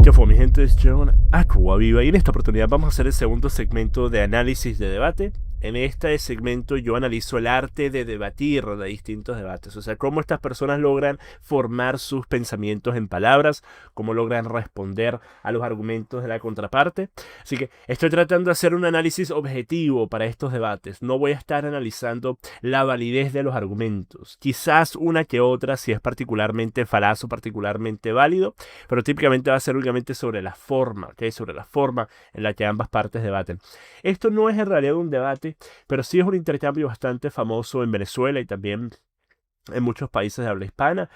¿Qué fue, mi gente? Es John Aquaviva y en esta oportunidad vamos a hacer el segundo segmento de análisis de debate. En este segmento yo analizo el arte de debatir de distintos debates, o sea, cómo estas personas logran formar sus pensamientos en palabras, cómo logran responder a los argumentos de la contraparte. Así que estoy tratando de hacer un análisis objetivo para estos debates. No voy a estar analizando la validez de los argumentos. Quizás una que otra si es particularmente falaz o particularmente válido, pero típicamente va a ser únicamente sobre la forma, ¿ok? Sobre la forma en la que ambas partes debaten. Esto no es en realidad un debate, pero sí es un intercambio bastante famoso en Venezuela y también en muchos países de habla hispana.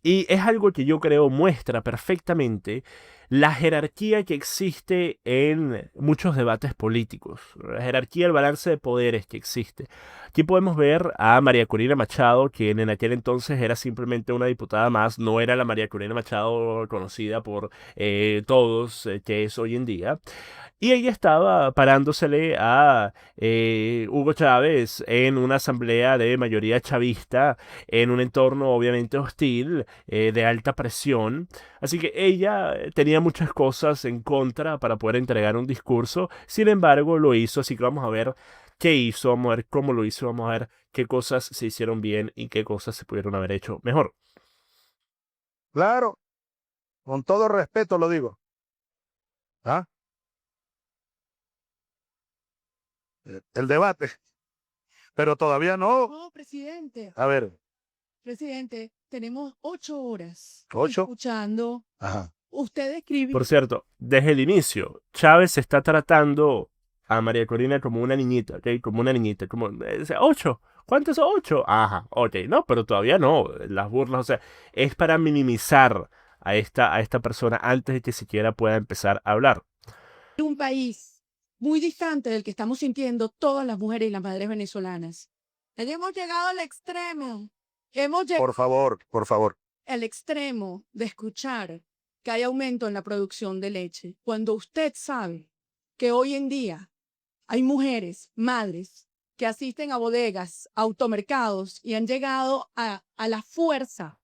Y es algo que yo creo muestra perfectamente la jerarquía que existe en muchos debates políticos, la jerarquía, el balance de poderes que existe. Aquí podemos ver a María Corina Machado, quien en aquel entonces era simplemente una diputada más, no era la María Corina Machado conocida por todos, que es hoy en día. Y ella estaba parándosele a Hugo Chávez en una asamblea de mayoría chavista, en un entorno obviamente hostil, de alta presión. Así que ella tenía muchas cosas en contra para poder entregar un discurso. Sin embargo, lo hizo, así que vamos a ver qué hizo, vamos a ver cómo lo hizo, vamos a ver qué cosas se hicieron bien y qué cosas se pudieron haber hecho mejor. Claro, con todo respeto lo digo. ¿Ah? El debate, pero todavía no. No, presidente, A ver, presidente, tenemos 8 horas 8. escuchando. Ajá. Usted escribe. Por cierto, desde el inicio, Chávez está tratando a María Corina como una niñita, ¿ok? Como una niñita, como, ocho. ¿Cuántos son ocho? Ajá, ok, no, pero todavía no. Las burlas, o sea, es para minimizar a esta persona antes de que siquiera pueda empezar a hablar. Un país muy distante del que estamos sintiendo todas las mujeres y las madres venezolanas. Hemos llegado al extremo. Hemos llegado Por favor. al extremo de escuchar que hay aumento en la producción de leche, cuando usted sabe que hoy en día hay mujeres, madres, que asisten a bodegas, automercados y han llegado a la fuerza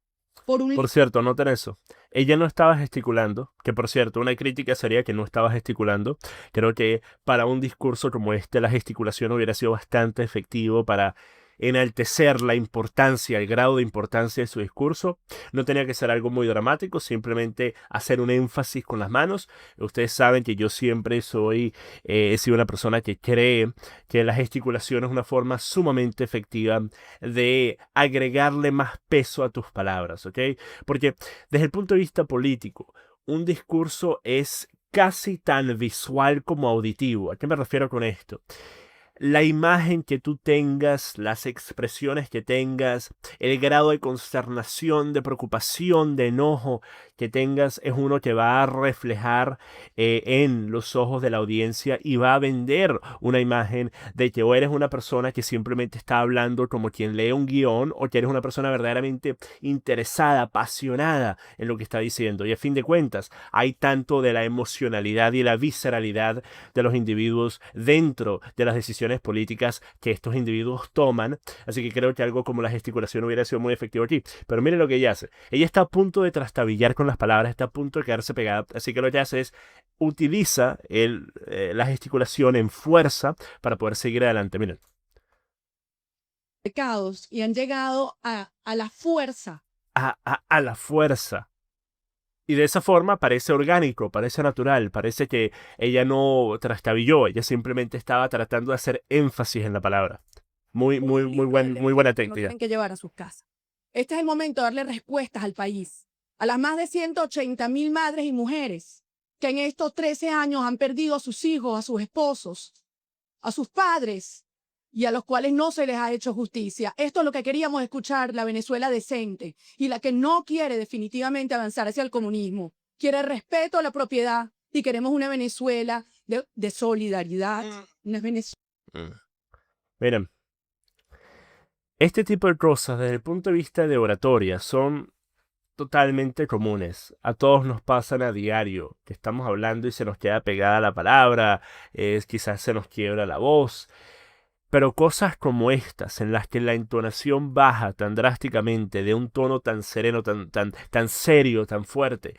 por un Por cierto, noten eso. Ella no estaba gesticulando, que por cierto, una crítica sería que no estaba gesticulando. Creo que para un discurso como este, la gesticulación hubiera sido bastante efectivo para enaltecer la importancia, el grado de importancia de su discurso. No tenía que ser algo muy dramático, simplemente hacer un énfasis con las manos. Ustedes saben que yo siempre he sido una persona que cree que la gesticulación es una forma sumamente efectiva de agregarle más peso a tus palabras, ¿ok? Porque desde el punto de vista político, un discurso es casi tan visual como auditivo. ¿A qué me refiero con esto? La imagen que tú tengas, las expresiones que tengas, el grado de consternación, de preocupación, de enojo que tengas es uno que va a reflejar en los ojos de la audiencia y va a vender una imagen de que o eres una persona que simplemente está hablando como quien lee un guión o que eres una persona verdaderamente interesada, apasionada en lo que está diciendo. Y a fin de cuentas, hay tanto de la emocionalidad y la visceralidad de los individuos dentro de las decisiones políticas que estos individuos toman. Así que creo que algo como la gesticulación hubiera sido muy efectivo aquí. Pero mire lo que ella hace. Ella está a punto de trastabillar con las palabras, está a punto de quedarse pegada. Así que lo que hace es utiliza la gesticulación en fuerza para poder seguir adelante. Miren. mercados y han llegado a la fuerza. A la fuerza. Y de esa forma parece orgánico, parece natural, parece que ella no trastabilló, ella simplemente estaba tratando de hacer énfasis en la palabra. Muy buena No técnica. tienen que llevar a sus casas. Este es el momento de darle respuestas al país, a las más de 180.000 madres y mujeres que en estos 13 años han perdido a sus hijos, a sus esposos, a sus padres y a los cuales no se les ha hecho justicia. Esto es lo que queríamos escuchar, la Venezuela decente y la que no quiere definitivamente avanzar hacia el comunismo. Quiere respeto a la propiedad y queremos una Venezuela de solidaridad. Una Venezuela. Miren, este tipo de cosas desde el punto de vista de oratoria son totalmente comunes. A todos nos pasan a diario, que estamos hablando y se nos queda pegada la palabra, quizás se nos quiebra la voz. Pero cosas como estas, en las que la entonación baja tan drásticamente de un tono tan sereno, tan serio, tan fuerte,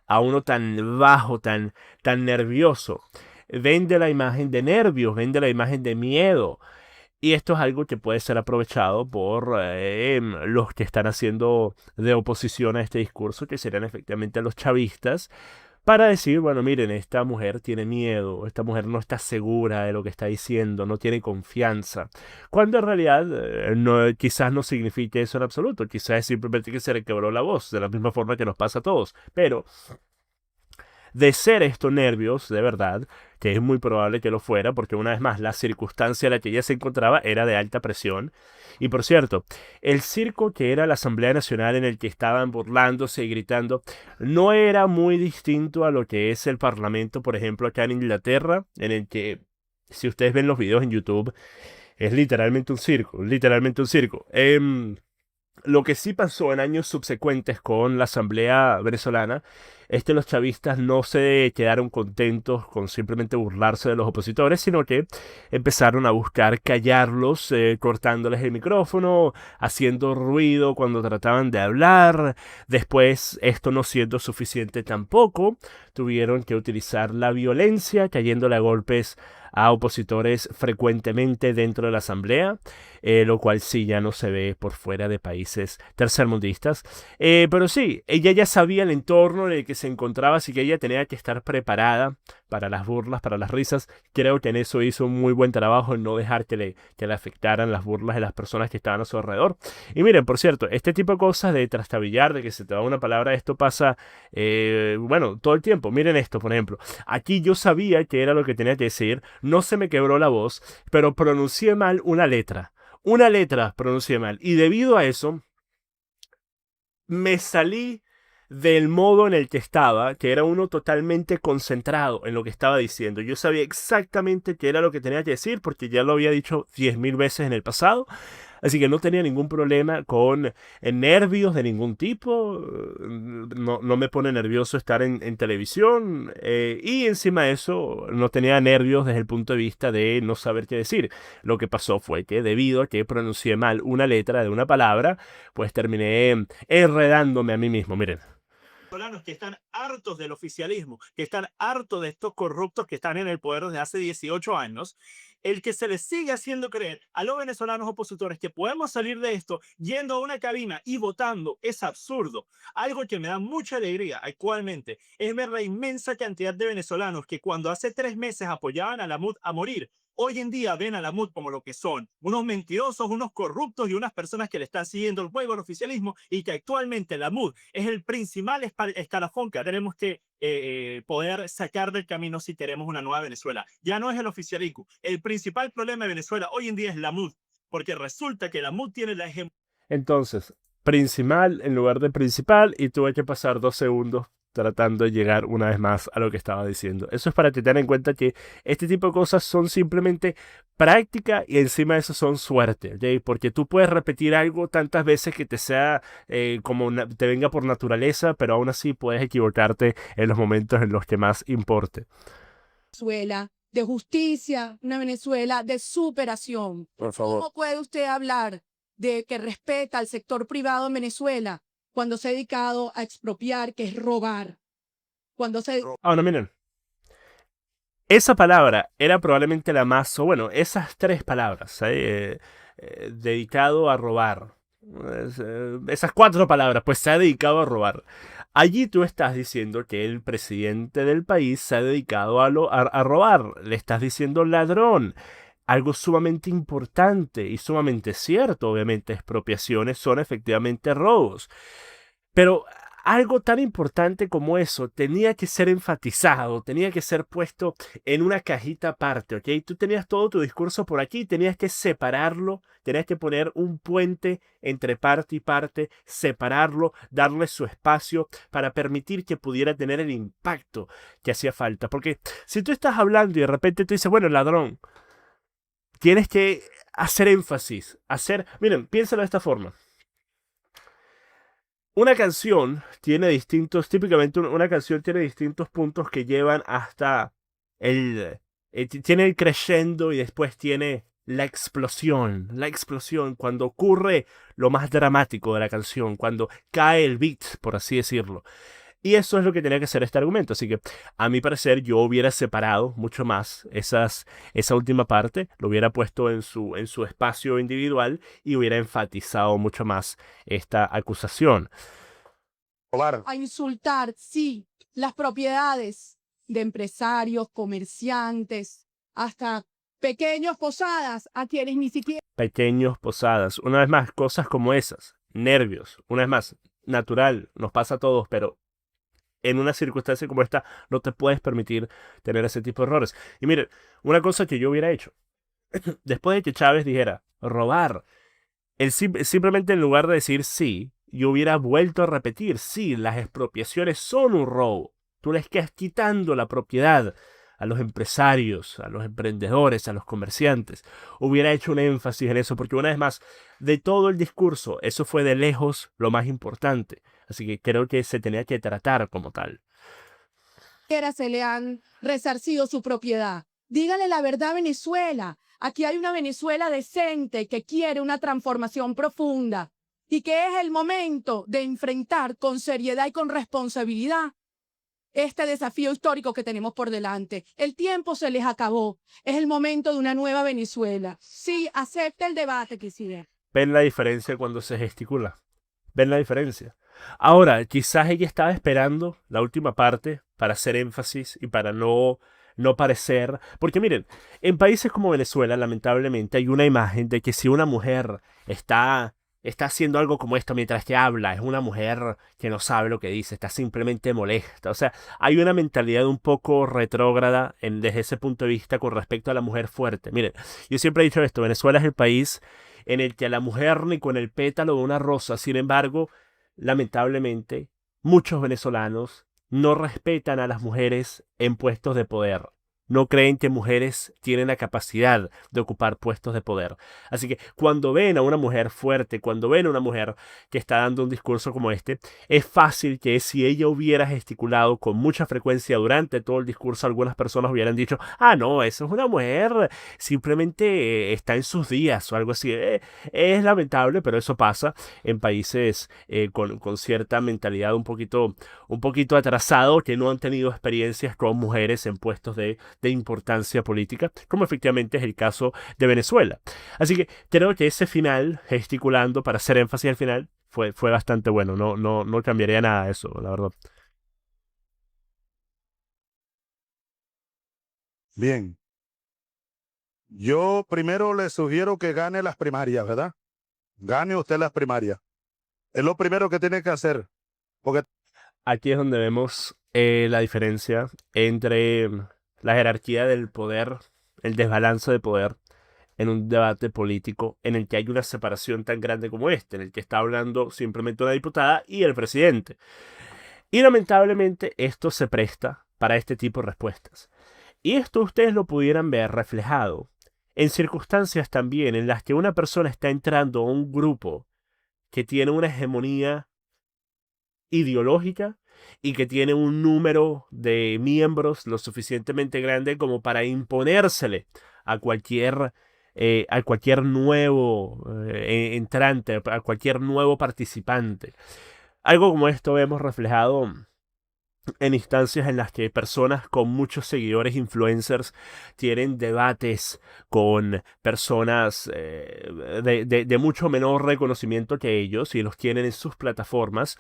a uno tan bajo, tan nervioso, vende la imagen de nervios, vende la imagen de miedo. Y esto es algo que puede ser aprovechado por los que están haciendo de oposición a este discurso, que serían efectivamente los chavistas, para decir, bueno, miren, esta mujer tiene miedo, esta mujer no está segura de lo que está diciendo, no tiene confianza. Cuando en realidad no, quizás no signifique eso en absoluto, quizás es simplemente que se le quebró la voz, de la misma forma que nos pasa a todos. Pero de ser estos nervios, de verdad, que es muy probable que lo fuera, porque una vez más, la circunstancia en la que ella se encontraba era de alta presión. Y por cierto, el circo que era la Asamblea Nacional en el que estaban burlándose y gritando, no era muy distinto a lo que es el Parlamento, por ejemplo, acá en Inglaterra, en el que, si ustedes ven los videos en YouTube, es literalmente un circo, literalmente un circo. Lo que sí pasó en años subsecuentes con la Asamblea venezolana es que los chavistas no se quedaron contentos con simplemente burlarse de los opositores, sino que empezaron a buscar callarlos, cortándoles el micrófono, haciendo ruido cuando trataban de hablar. Después, esto no siendo suficiente tampoco, tuvieron que utilizar la violencia, cayéndole a golpes a opositores frecuentemente dentro de la Asamblea, lo cual sí ya no se ve por fuera de países tercermundistas. Pero sí, ella ya sabía el entorno en el que se encontraba, así que ella tenía que estar preparada para las burlas, para las risas. Creo que en eso hizo un muy buen trabajo en no dejar que le afectaran las burlas de las personas que estaban a su alrededor. Y miren, por cierto, este tipo de cosas de trastabillar, de que se te va una palabra, esto pasa, bueno, todo el tiempo. Miren esto, por ejemplo. Aquí yo sabía que era lo que tenía que decir, no se me quebró la voz, pero pronuncié mal una letra. Una letra pronuncié mal. Y debido a eso, me salí del modo en el que estaba, que era uno totalmente concentrado en lo que estaba diciendo. Yo sabía exactamente qué era lo que tenía que decir, porque ya lo había dicho 10.000 veces en el pasado. Así que no tenía ningún problema con nervios de ningún tipo. No me pone nervioso estar en televisión. Y encima de eso, no tenía nervios desde el punto de vista de no saber qué decir. Lo que pasó fue que debido a que pronuncié mal una letra de una palabra, pues terminé enredándome a mí mismo. Miren. Venezolanos que están hartos del oficialismo, que están hartos de estos corruptos que están en el poder desde hace 18 años, el que se les sigue haciendo creer a los venezolanos opositores que podemos salir de esto yendo a una cabina y votando es absurdo. Algo que me da mucha alegría actualmente es ver la inmensa cantidad de venezolanos que cuando hace 3 meses apoyaban a la MUD a morir, hoy en día ven a la MUD como lo que son, unos mentirosos, unos corruptos y unas personas que le están siguiendo el juego al oficialismo, y que actualmente la MUD es el principal escalafón que tenemos que poder sacar del camino si queremos una nueva Venezuela. Ya no es el oficialismo. El principal problema de Venezuela hoy en día es la MUD, porque resulta que la MUD tiene la hegemonía. Entonces, principal en lugar de principal, y tuve que pasar 2 segundos tratando de llegar una vez más a lo que estaba diciendo. Eso es para tener en cuenta que este tipo de cosas son simplemente práctica y encima de eso son suerte, ¿ok? Porque tú puedes repetir algo tantas veces que te sea te venga por naturaleza, pero aún así puedes equivocarte en los momentos en los que más importe. Venezuela de justicia, una Venezuela de superación. Por favor. ¿Cómo puede usted hablar de que respeta al sector privado en Venezuela cuando se ha dedicado a expropiar, que es robar? Cuando se... Ahora miren, esa palabra era probablemente la más, o bueno, esas 3 palabras, dedicado a robar. Esas 4 palabras, pues se ha dedicado a robar. Allí tú estás diciendo que el presidente del país se ha dedicado a robar. Le estás diciendo ladrón. Algo sumamente importante y sumamente cierto. Obviamente, expropiaciones son efectivamente robos. Pero algo tan importante como eso tenía que ser enfatizado, tenía que ser puesto en una cajita aparte, ¿ok? Tú tenías todo tu discurso por aquí, tenías que separarlo, tenías que poner un puente entre parte y parte, separarlo, darle su espacio para permitir que pudiera tener el impacto que hacía falta. Porque si tú estás hablando y de repente tú dices, bueno, ladrón, tienes que hacer énfasis, miren, piénsalo de esta forma. Una canción tiene típicamente una canción tiene distintos puntos que llevan hasta tiene el crescendo y después tiene la explosión, cuando ocurre lo más dramático de la canción, cuando cae el beat, por así decirlo. Y eso es lo que tenía que ser este argumento. Así que, a mi parecer, yo hubiera separado mucho más esa última parte, lo hubiera puesto en su espacio individual y hubiera enfatizado mucho más esta acusación. Escobar. A insultar, sí, las propiedades de empresarios, comerciantes, hasta pequeños posadas a quienes ni siquiera Pequeños posadas. Una vez más, cosas como esas. Nervios. Una vez más, natural. Nos pasa a todos, pero en una circunstancia como esta no te puedes permitir tener ese tipo de errores. Y miren, una cosa que yo hubiera hecho. Después de que Chávez dijera robar, simplemente en lugar de decir sí, yo hubiera vuelto a repetir, sí, las expropiaciones son un robo. Tú les quedas quitando la propiedad a los empresarios, a los emprendedores, a los comerciantes. Hubiera hecho un énfasis en eso, porque una vez más, de todo el discurso, eso fue de lejos lo más importante. Así que creo que se tenía que tratar como tal. se le han resarcido su propiedad. Dígale la verdad a Venezuela. Aquí hay una Venezuela decente que quiere una transformación profunda y que es el momento de enfrentar con seriedad y con responsabilidad este desafío histórico que tenemos por delante. El tiempo se les acabó. Es el momento de una nueva Venezuela. Sí, acepte el debate, quisiera. ¿Ven la diferencia cuando se gesticula? ¿Ven la diferencia? Ahora, quizás ella estaba esperando la última parte para hacer énfasis y para no parecer... Porque miren, en países como Venezuela, lamentablemente, hay una imagen de que si una mujer está haciendo algo como esto mientras que habla, es una mujer que no sabe lo que dice, está simplemente molesta. O sea, hay una mentalidad un poco retrógrada desde ese punto de vista con respecto a la mujer fuerte. Miren, yo siempre he dicho esto, Venezuela es el país en el que a la mujer ni con el pétalo de una rosa, sin embargo, lamentablemente, muchos venezolanos no respetan a las mujeres en puestos de poder. No creen que mujeres tienen la capacidad de ocupar puestos de poder. Así que cuando ven a una mujer fuerte, cuando ven a una mujer que está dando un discurso como este, es fácil que si ella hubiera gesticulado con mucha frecuencia durante todo el discurso, algunas personas hubieran dicho, ah, no, eso es una mujer, simplemente está en sus días o algo así. Es lamentable, pero eso pasa en países con cierta mentalidad un poquito atrasado, que no han tenido experiencias con mujeres en puestos de importancia política, como efectivamente es el caso de Venezuela. Así que creo que ese final, gesticulando para hacer énfasis al final, fue bastante bueno. No cambiaría nada de eso, la verdad. Bien. Yo primero le sugiero que gane las primarias, ¿verdad? Gane usted las primarias. Es lo primero que tiene que hacer. Porque Aquí es donde vemos la diferencia entre la jerarquía del poder, el desbalance de poder en un debate político en el que hay una separación tan grande como este, en el que está hablando simplemente una diputada y el presidente. Y lamentablemente esto se presta para este tipo de respuestas. Y esto ustedes lo pudieran ver reflejado en circunstancias también en las que una persona está entrando a un grupo que tiene una hegemonía ideológica y que tiene un número de miembros lo suficientemente grande como para imponérsele a cualquier nuevo entrante, a cualquier nuevo participante. Algo como esto vemos reflejado en instancias en las que personas con muchos seguidores influencers tienen debates con personas de mucho menor reconocimiento que ellos y los tienen en sus plataformas.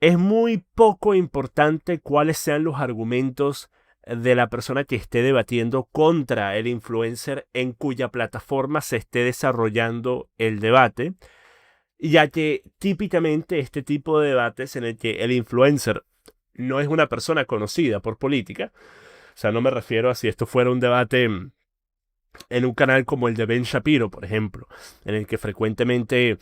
Es muy poco importante cuáles sean los argumentos de la persona que esté debatiendo contra el influencer en cuya plataforma se esté desarrollando el debate, ya que típicamente este tipo de debates en el que el influencer no es una persona conocida por política, o sea, no me refiero a si esto fuera un debate en un canal como el de Ben Shapiro, por ejemplo, en el que frecuentemente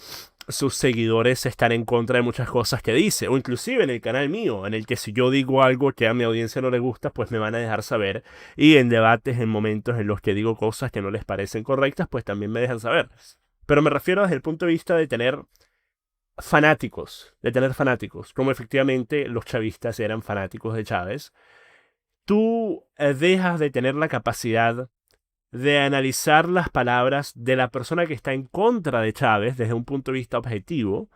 sus seguidores están en contra de muchas cosas que dice, o inclusive en el canal mío, en el que si yo digo algo que a mi audiencia no le gusta, pues me van a dejar saber, y en debates, en momentos en los que digo cosas que no les parecen correctas, pues también me dejan saber. Pero me refiero desde el punto de vista de tener fanáticos, como efectivamente los chavistas eran fanáticos de Chávez. Tú dejas de tener la capacidad de analizar las palabras de la persona que está en contra de Chávez desde un punto de vista objetivo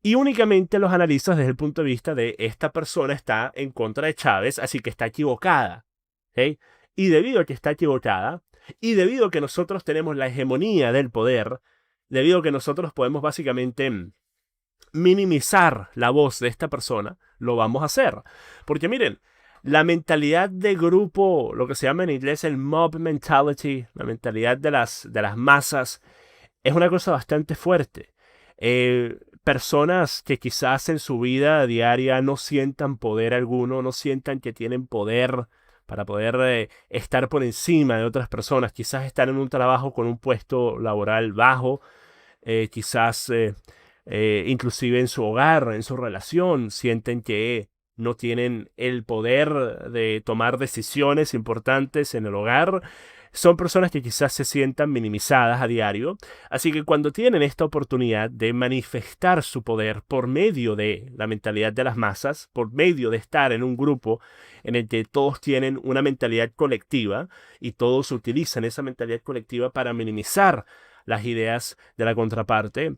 y únicamente los analizas desde el punto de vista de esta persona está en contra de Chávez, así que está equivocada. ¿Ok? Y debido a que está equivocada, y debido a que nosotros tenemos la hegemonía del poder, debido a que nosotros podemos básicamente minimizar la voz de esta persona, lo vamos a hacer. Porque miren, la mentalidad de grupo, lo que se llama en inglés el mob mentality, la mentalidad de las masas, es una cosa bastante fuerte. Personas que quizás en su vida diaria no sientan poder alguno, no sientan que tienen poder para poder estar por encima de otras personas, quizás están en un trabajo con un puesto laboral bajo, quizás inclusive en su hogar, en su relación, sienten que no tienen el poder de tomar decisiones importantes en el hogar. Son personas que quizás se sientan minimizadas a diario. Así que cuando tienen esta oportunidad de manifestar su poder por medio de la mentalidad de las masas, por medio de estar en un grupo en el que todos tienen una mentalidad colectiva y todos utilizan esa mentalidad colectiva para minimizar las ideas de la contraparte,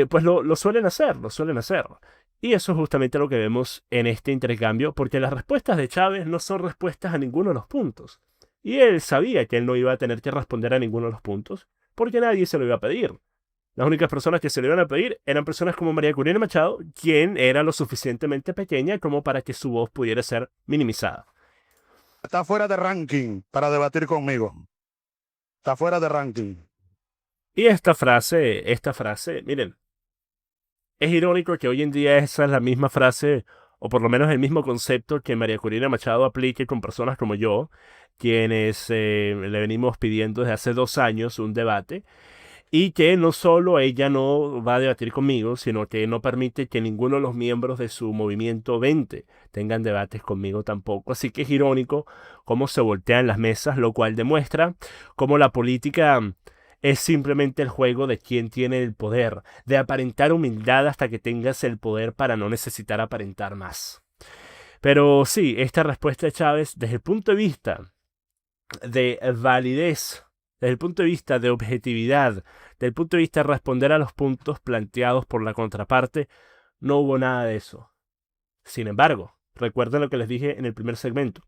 pues lo suelen hacer, lo suelen hacer. Y eso es justamente lo que vemos en este intercambio, porque las respuestas de Chávez no son respuestas a ninguno de los puntos. Y él sabía que él no iba a tener que responder a ninguno de los puntos, porque nadie se lo iba a pedir. Las únicas personas que se lo iban a pedir eran personas como María Corina Machado, quien era lo suficientemente pequeña como para que su voz pudiera ser minimizada. Está fuera de ranking para debatir conmigo. Está fuera de ranking. Y esta frase, miren, es irónico que hoy en día esa es la misma frase, o por lo menos el mismo concepto que María Corina Machado aplique con personas como yo, quienes le venimos pidiendo desde hace 2 años un debate, y que no solo ella no va a debatir conmigo, sino que no permite que ninguno de los miembros de su movimiento 20 tengan debates conmigo tampoco. Así que es irónico cómo se voltean las mesas, lo cual demuestra cómo la política es simplemente el juego de quien tiene el poder, de aparentar humildad hasta que tengas el poder para no necesitar aparentar más. Pero sí, esta respuesta de Chávez, desde el punto de vista de validez, desde el punto de vista de objetividad, desde el punto de vista de responder a los puntos planteados por la contraparte, no hubo nada de eso. Sin embargo, recuerden lo que les dije en el primer segmento.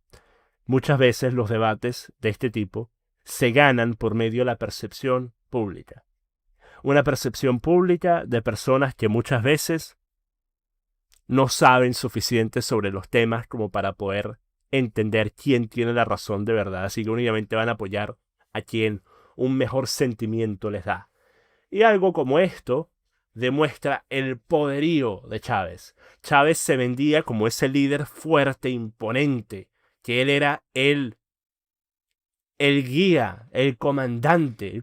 Muchas veces los debates de este tipo se ganan por medio de la percepción pública. Una percepción pública de personas que muchas veces no saben suficiente sobre los temas como para poder entender quién tiene la razón de verdad, así que únicamente van a apoyar a quien un mejor sentimiento les da. Y algo como esto demuestra el poderío de Chávez. Chávez se vendía como ese líder fuerte, imponente, que él era el guía, el comandante.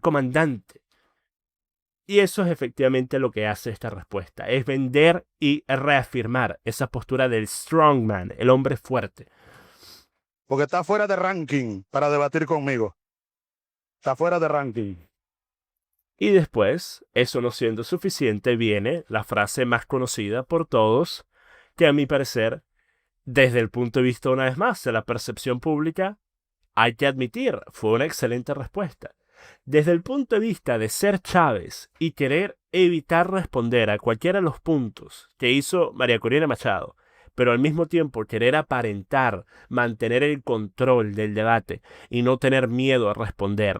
Y eso es efectivamente lo que hace esta respuesta, es vender y reafirmar esa postura del strongman, el hombre fuerte. Porque está fuera de ranking para debatir conmigo. Está fuera de ranking. Y después, eso no siendo suficiente, viene la frase más conocida por todos, que a mi parecer, desde el punto de vista una vez más de la percepción pública, hay que admitir, fue una excelente respuesta. Desde el punto de vista de ser Chávez y querer evitar responder a cualquiera de los puntos que hizo María Corina Machado, pero al mismo tiempo querer aparentar, mantener el control del debate y no tener miedo a responder,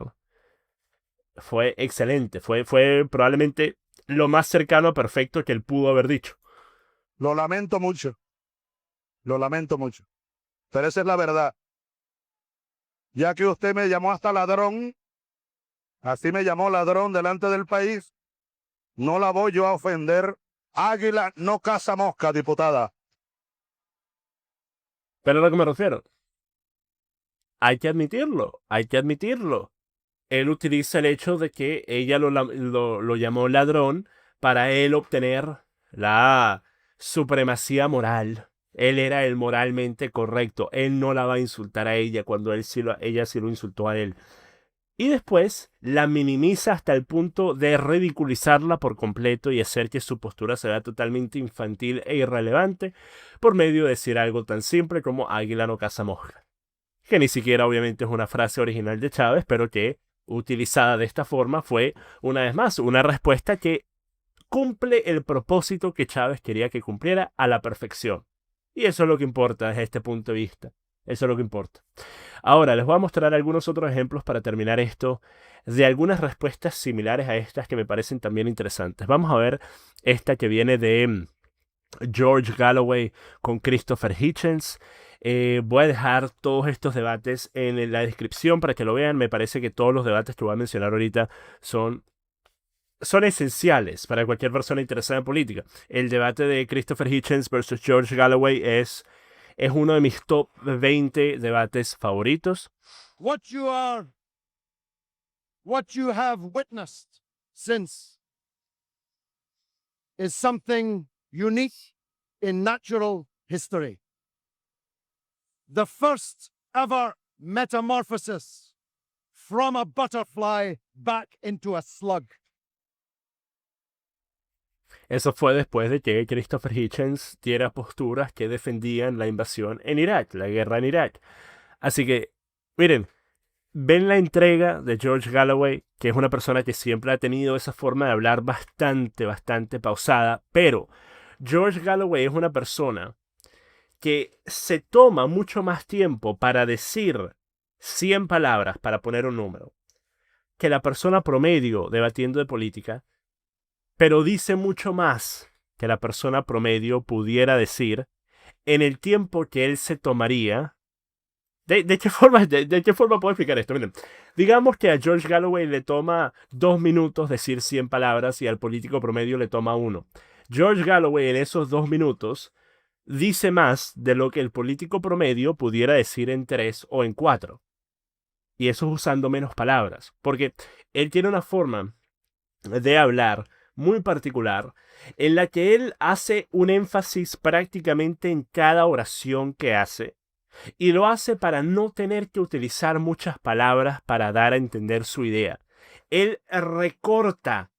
fue excelente. Fue probablemente lo más cercano a perfecto que él pudo haber dicho. Lo lamento mucho. Lo lamento mucho. Pero esa es la verdad. Ya que usted me llamó hasta ladrón, así me llamó ladrón delante del país, no la voy yo a ofender. Águila no caza mosca, diputada. Pero a lo que me refiero, hay que admitirlo, hay que admitirlo. Él utiliza el hecho de que ella lo llamó ladrón para él obtener la supremacía moral. Él era el moralmente correcto. Él no la va a insultar a ella cuando ella sí lo insultó a él. Y después la minimiza hasta el punto de ridiculizarla por completo y hacer que su postura se vea totalmente infantil e irrelevante por medio de decir algo tan simple como águila no caza mosca. que ni siquiera obviamente es una frase original de Chávez, pero que utilizada de esta forma fue, una vez más, una respuesta que cumple el propósito que Chávez quería que cumpliera a la perfección. Y eso es lo que importa desde este punto de vista. Eso es lo que importa. Ahora, les voy a mostrar algunos otros ejemplos para terminar esto, de algunas respuestas similares a estas que me parecen también interesantes. Vamos a ver esta que viene de George Galloway con Christopher Hitchens. Voy a dejar todos estos debates en la descripción para que lo vean. Me parece que todos los debates que voy a mencionar ahorita son esenciales para cualquier persona interesada en política. El debate de Christopher Hitchens versus George Galloway es uno de mis top 20 debates favoritos. What you have witnessed since is something unique in natural history. The first ever metamorphosis from a butterfly back into a slug. Eso fue después de que Christopher Hitchens diera posturas que defendían la invasión en Irak, la guerra en Irak. Así que, miren, ven la entrega de George Galloway, que es una persona que siempre ha tenido esa forma de hablar bastante pausada, pero George Galloway es una persona que se toma mucho más tiempo para decir 100 palabras, para poner un número, que la persona promedio debatiendo de política, pero dice mucho más que la persona promedio pudiera decir en el tiempo que él se tomaría. ¿De qué forma puedo explicar esto? Miren, digamos que a George Galloway le toma 2 minutos decir 100 palabras y al político promedio le toma 1. George Galloway en esos 2 minutos dice más de lo que el político promedio pudiera decir en 3 o en 4. Y eso es usando menos palabras, porque él tiene una forma de hablar muy particular en la que él hace un énfasis prácticamente en cada oración que hace, y lo hace para no tener que utilizar muchas palabras para dar a entender su idea. Él recorta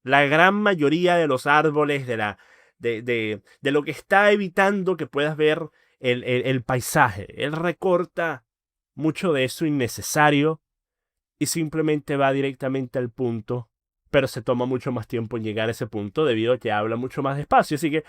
la gran mayoría de los árboles de lo que está evitando que puedas ver el paisaje. Él recorta mucho de eso innecesario y simplemente va directamente al punto, pero se toma mucho más tiempo en llegar a ese punto debido a que habla mucho más despacio. Así que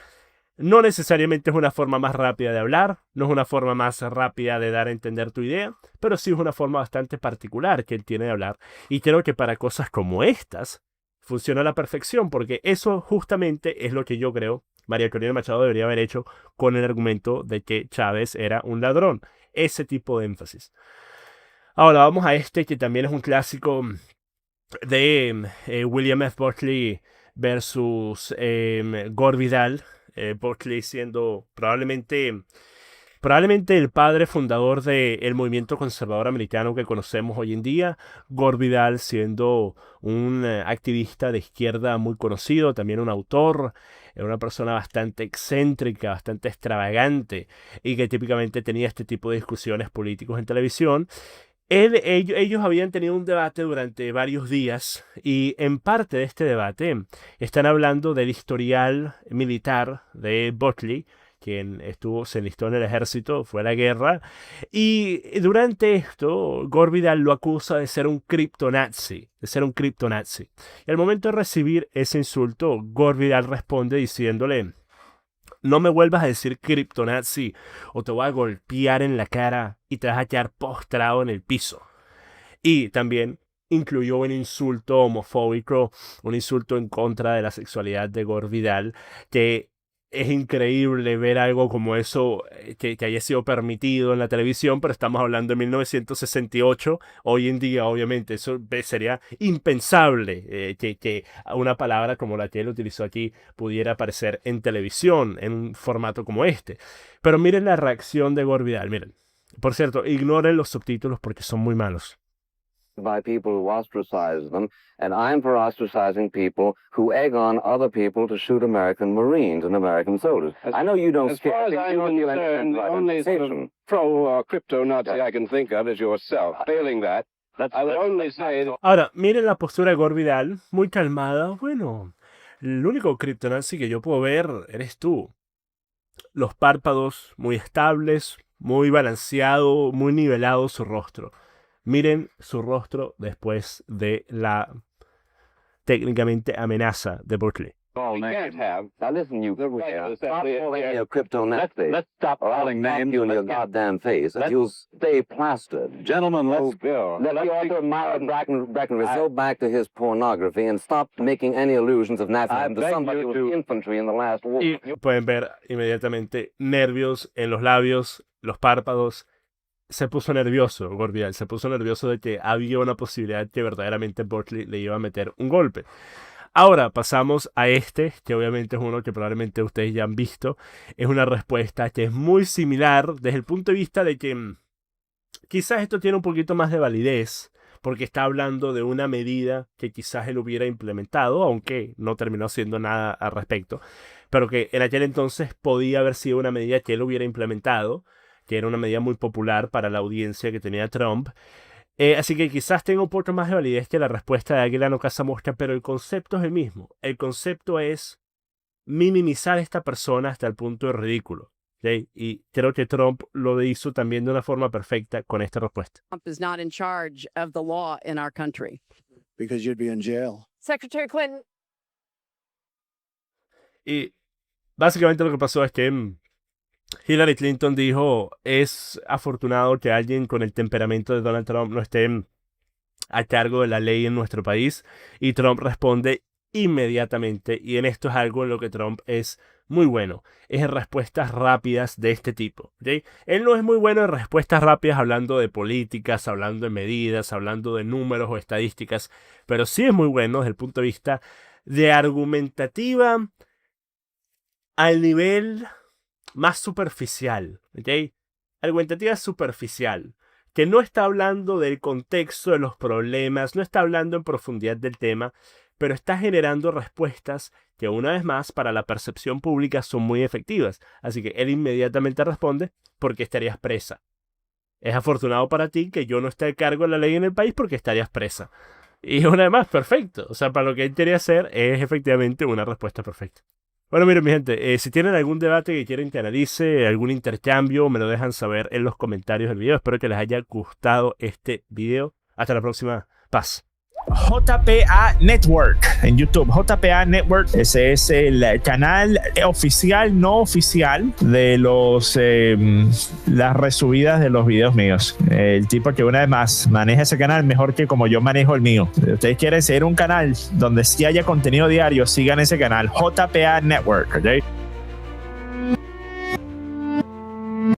no necesariamente es una forma más rápida de hablar, no es una forma más rápida de dar a entender tu idea, pero sí es una forma bastante particular que él tiene de hablar. Y creo que para cosas como estas funciona a la perfección, porque eso justamente es lo que yo creo María Corina Machado debería haber hecho con el argumento de que Chávez era un ladrón. Ese tipo de énfasis. Ahora vamos a este que también es un clásico de William F. Buckley versus Gore Vidal. Buckley siendo probablemente el padre fundador del movimiento conservador americano que conocemos hoy en día. Gore Vidal siendo un activista de izquierda muy conocido, también un autor, una persona bastante excéntrica, bastante extravagante y que típicamente tenía este tipo de discusiones políticos en televisión. Ellos habían tenido un debate durante varios días y en parte de este debate están hablando del historial militar de Buckley, quien se enlistó en el ejército, fue a la guerra, y durante esto Gore Vidal lo acusa de ser un criptonazi, Y al momento de recibir ese insulto, Gore Vidal responde diciéndole: no me vuelvas a decir criptonazi o te voy a golpear en la cara y te vas a quedar postrado en el piso. Y también incluyó un insulto homofóbico, un insulto en contra de la sexualidad de Gore Vidal, que es increíble ver algo como eso que haya sido permitido en la televisión, pero estamos hablando de 1968. Hoy en día, obviamente, eso sería impensable que una palabra como la que él utilizó aquí pudiera aparecer en televisión, en un formato como este. Pero miren la reacción de Gore Vidal, miren. Por cierto, ignoren los subtítulos porque son muy malos. By people who ostracize them, and I'm for ostracizing people who egg on other people to shoot American Marines and American soldiers. I know you don't. As far as I'm concerned, the only sort of pro-crypto Nazi I can think of is yourself. Failing that, I would only say that... Ahora, miren la postura de Gore Vidal, muy calmada. Bueno, el único criptonazi que yo puedo ver eres tú. Los párpados muy estables, muy balanceado, muy nivelado su rostro. Miren su rostro después de la técnicamente amenaza de Buckley. We can't have. Now listen, you. Stop Let's calling me a crypto Nazi. stop Or I'll calling pop names. you in your Let's get- goddamn face. let's- You'll stay plastered. Gentlemen, Oh, let's Bill. Let the author of Myra Breckenridge I- go back to his pornography and stop making any allusions of Nazism to beg somebody you with to- infantry in the last war. Y pueden ver inmediatamente nervios en los labios, los párpados. Se puso nervioso, Gordial. Se puso nervioso de que había una posibilidad que verdaderamente Buckley le iba a meter un golpe. Ahora pasamos a este, que obviamente es uno que probablemente ustedes ya han visto. Es una respuesta que es muy similar desde el punto de vista de que quizás esto tiene un poquito más de validez, porque está hablando de una medida que quizás él hubiera implementado, aunque no terminó haciendo nada al respecto, pero que en aquel entonces podía haber sido una medida que él hubiera implementado, que era una medida muy popular para la audiencia que tenía Trump. Así que quizás tenga un poco más de validez que la respuesta de Águila no caza mosca, pero el concepto es el mismo. El concepto es minimizar a esta persona hasta el punto de ridículo. ¿Okay? Y creo que Trump lo hizo también de una forma perfecta con esta respuesta. Trump is not in charge of the law in our country. Because you'd be in jail. Secretary Clinton. Y básicamente lo que pasó es que Hillary Clinton dijo, es afortunado que alguien con el temperamento de Donald Trump no esté a cargo de la ley en nuestro país. Y Trump responde inmediatamente, y en esto es algo en lo que Trump es muy bueno, es en respuestas rápidas de este tipo. ¿Okay? Él no es muy bueno en respuestas rápidas hablando de políticas, hablando de medidas, hablando de números o estadísticas, pero sí es muy bueno desde el punto de vista de argumentativa al nivel más superficial, ¿ok? Argumentativa superficial, que no está hablando del contexto de los problemas, no está hablando en profundidad del tema, pero está generando respuestas que una vez más para la percepción pública son muy efectivas. Así que él inmediatamente responde, porque estarías presa. Es afortunado para ti que yo no esté a cargo de la ley en el país porque estarías presa. Y una vez más, perfecto. O sea, para lo que él quería hacer es efectivamente una respuesta perfecta. Bueno, miren mi gente, si tienen algún debate que quieren que analice, algún intercambio, me lo dejan saber en los comentarios del video. Espero que les haya gustado este video. Hasta la próxima. Paz. JPA Network en YouTube. JPA Network, ese es el canal oficial, no oficial de las resubidas de los videos míos. El tipo que una vez más maneja ese canal mejor que como yo manejo el mío. Si ustedes quieren seguir un canal donde sí haya contenido diario, sigan ese canal, JPA Network, ¿ok?